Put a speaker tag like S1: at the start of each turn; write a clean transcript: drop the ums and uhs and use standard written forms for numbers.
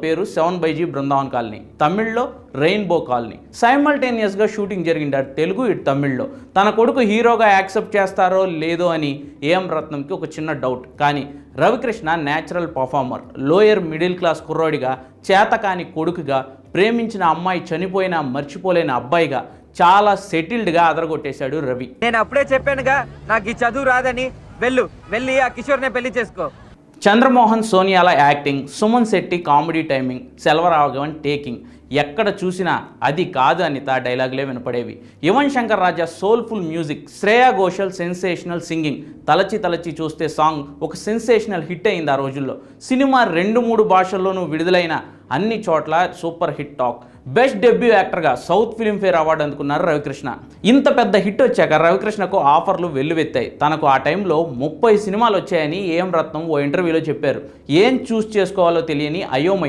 S1: పేరు 7/G Brindavan colony, తమిళ్లో rainbow colony. సైమల్టేనియస్గా shooting జరిగింది అటు తెలుగు ఇటు తమిళ్లో. తన కొడుకు హీరోగా యాక్సెప్ట్ చేస్తారో లేదో అని ఏఎం రత్నంకి ఒక చిన్న డౌట్. కానీ Ravikrishna natural performer, lower middle class కుర్రాడిగా, చేతకాని కొడుకుగా, ప్రేమించిన అమ్మాయి చనిపోయినా మర్చిపోలేని అబ్బాయిగా, చాలా సెటిల్డ్గా అదరగొట్టేశాడు రవి.
S2: నేను అప్పుడే చెప్పానుగా నాకు ఈ చదువు రాదని. వెళ్ళి ఆ కిషోర్నే పెళ్లి చేసుకో.
S1: చంద్రమోహన్ సోనియాల acting, Suman Shetty comedy timing, Selvaraghavan taking, ఎక్కడ చూసినా అది కాదు అనిత డైలాగులే వినపడేవి. Yuvan Shankar Raja soulful music, Shreya Ghoshal sensational singing, తలచి తలచి చూస్తే సాంగ్ ఒక సెన్సేషనల్ హిట్ అయింది ఆ రోజుల్లో. సినిమా 2-3 భాషల్లోనూ విడుదలైన అన్ని చోట్ల super hit talk. Best debut యాక్టర్గా సౌత్ ఫిల్మ్ఫేర్ అవార్డు అందుకున్నారు రవికృష్ణ. ఇంత పెద్ద హిట్ వచ్చాక రవికృష్ణకు ఆఫర్లు వెల్లువెత్తాయి. తనకు ఆ టైంలో 30 సినిమాలు వచ్చాయని ఏఎం రత్నం ఓ ఇంటర్వ్యూలో చెప్పారు. ఏం చూస్ చేసుకోవాలో తెలియని అయోమయం